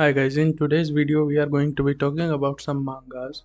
Hi guys, in today's video we are going to be talking about some mangas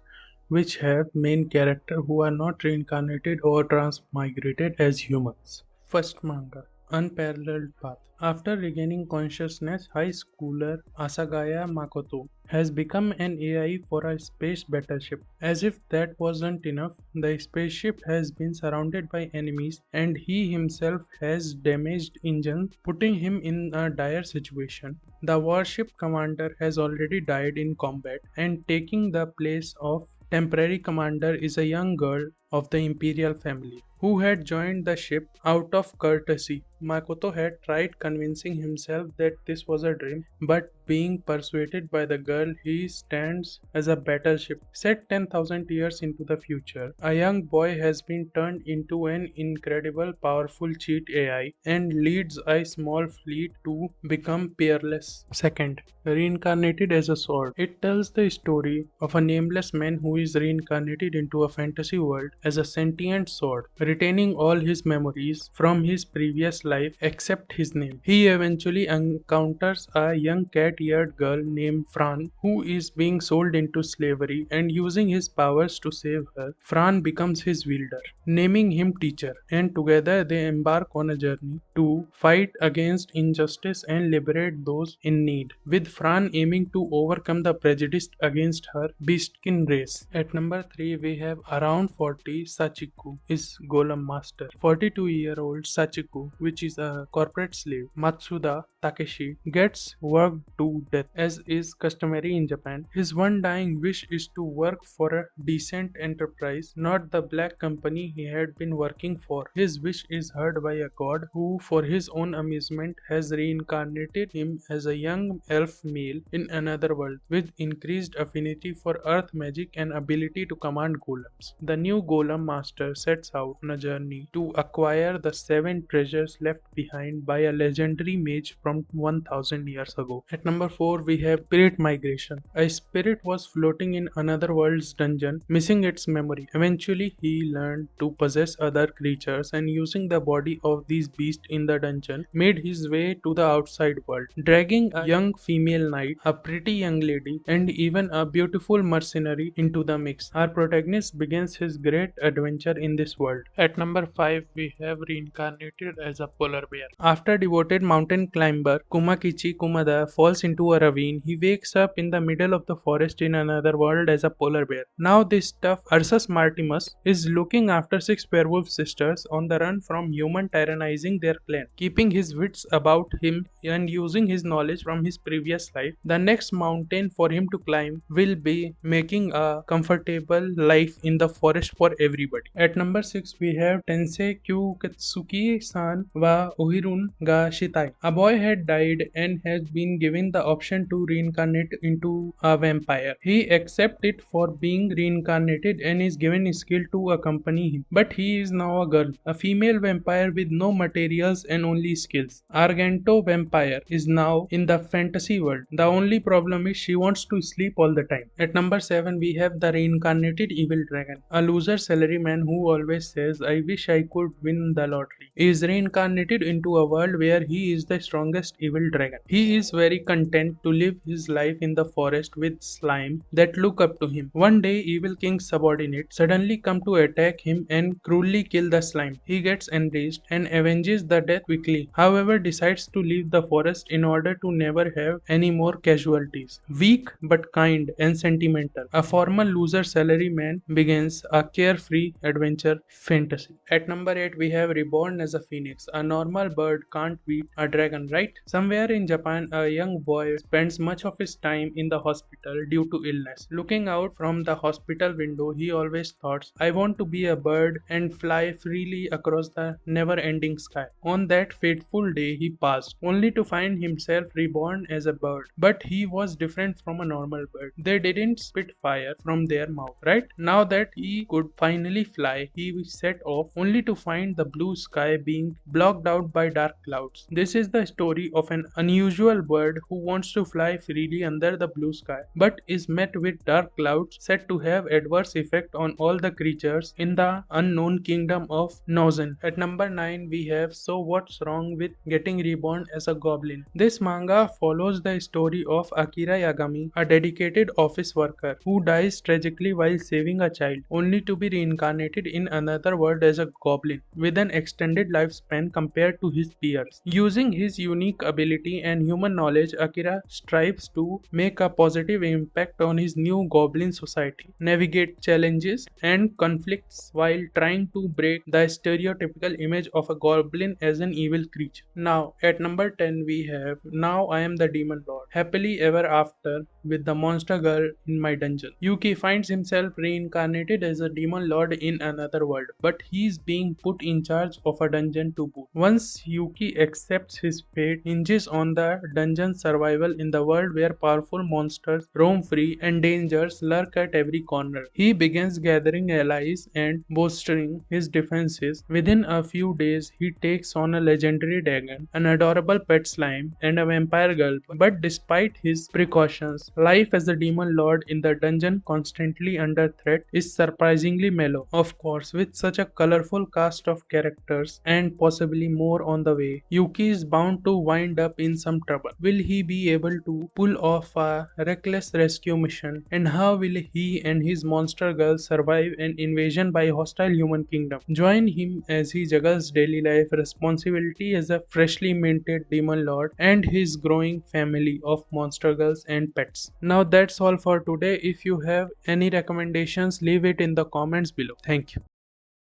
which have main character who are not reincarnated or transmigrated as humans. First manga, Unparalleled Path. After regaining consciousness, high schooler Asagaya Makoto has become an AI for a space battleship. As if that wasn't enough, the spaceship has been surrounded by enemies and he himself has damaged engine, putting him in a dire situation. The warship commander has already died in combat, and taking the place of temporary commander is a young girl of the imperial family who had joined the ship out of courtesy. Makoto had tried convincing himself that this was a dream, but being persuaded by the girl, he stands as a battleship set 10,000 years into the future. A young boy has been turned into an incredible, powerful cheat AI and leads a small fleet to become peerless. Second, reincarnated as a sword. It tells the story of a nameless man who is reincarnated into a fantasy world as a sentient sword, retaining all his memories from his previous life except his name. He eventually encounters a young cat-eared girl named Fran who is being sold into slavery, and using his powers to save her, Fran becomes his wielder, naming him teacher, and together they embark on a journey to fight against injustice and liberate those in need, with Fran aiming to overcome the prejudice against her beastkin race. At number 3 we have around 40 Sachiku is Golem Master. 42-year-old Sachiku, which is a corporate slave, Matsuda Takeshi, gets worked to death as is customary in Japan. His one dying wish is to work for a decent enterprise, not the black company he had been working for. His wish is heard by a god who, for his own amusement, has reincarnated him as a young elf male in another world with increased affinity for earth magic and ability to command golems. The new golem master sets out on a journey to acquire the 7 treasures left behind by a legendary mage from 1000 years ago. At number 4 we have Spirit Migration. A spirit was floating in another world's dungeon, missing its memory. Eventually he learned to possess other creatures, and using the body of these beasts in the dungeon, made his way to the outside world, dragging a young female knight, a pretty young lady, and even a beautiful mercenary into the mix. Our protagonist begins his great adventure in this world. At number 5 we have Reincarnated as a polar bear. After devoted mountain climber Kumakichi Kumada falls into a ravine, he wakes up in the middle of the forest in another world as a polar bear. Now this tough Ursus Martimus is looking after 6 werewolf sisters on the run from human tyrannizing their clan, keeping his wits about him and using his knowledge from his previous life. The next mountain for him to climb will be making a comfortable life in the forest for everybody. At number 6 we have Tensei Kyuketsuki-san wa Ohirun ga Shitai. A boy had died and has been given the option to reincarnate into a vampire. He accepts it for being reincarnated and is given a skill to accompany him. But he is now a girl, a female vampire with no materials and only skills. Argento vampire is now in the fantasy world. The only problem is she wants to sleep all the time. At number 7 we have the reincarnated evil dragon. A loser salaryman who always says, "I wish I could win the lottery," is reincarnated into a world where he is the strongest evil dragon. He is very content to live his life in the forest with slime that look up to him. One day evil king's subordinates suddenly come to attack him and cruelly kill the slime. He gets enraged and avenges the death quickly, however decides to leave the forest in order to never have any more casualties. Weak but kind and sentimental, a former loser salaryman begins a carefree adventure fantasy. At number 8 we have Reborn as a phoenix. A normal bird can't beat a dragon, right? Somewhere in Japan, a young boy spends much of his time in the hospital due to illness. Looking out from the hospital window, he always thought, "I want to be a bird and fly freely across the never-ending sky." On that fateful day, he passed, only to find himself reborn as a bird. But he was different from a normal bird. They didn't spit fire from their mouth, right? Now that he could finally fly, he set off only to find the blue sky being blocked out by dark clouds. This is the story of an unusual bird who wants to fly freely under the blue sky, but is met with dark clouds said to have adverse effect on all the creatures in the unknown kingdom of Nozen. At number 9 we have So What's Wrong with Getting Reborn as a Goblin. This manga follows the story of Akira Yagami, a dedicated office worker who dies tragically while saving a child, only to be reincarnated in another world as a goblin with an extended lifespan compared to his peers. Using his unique ability and human knowledge, Akira strives to make a positive impact on his new goblin society, navigate challenges and conflicts while trying to break the stereotypical image of a goblin as an evil creature. Now, at number 10 we have Now I Am the Demon Lord, Happily Ever After with the Monster Girl in My Dungeon. Yuki finds himself reincarnated as a demon lord in another world, but he is being put in charge of a dungeon to boot. Once Yuki accepts his fate hinges on the dungeon's survival in the world where powerful monsters roam free and dangers lurk at every corner. He begins gathering allies and bolstering his defenses. Within a few days, he takes on a legendary dragon, an adorable pet slime, and a vampire girl. But despite his precautions, life as a demon lord in the dungeon, constantly under threat, is surprisingly mellow. Of course, with such a colorful cast of characters and possibly more on the way, Yuki is bound to wind up in some trouble. Will he be able to pull off a reckless rescue mission? And how will he and his monster girl survive an invasion by a hostile human kingdom? Join him as he juggles daily life responsibility as a freshly minted demon lord and his growing family of monster girls and pets. Now that's all for today. If you have any recommendations, leave it in the comments below. Thank you.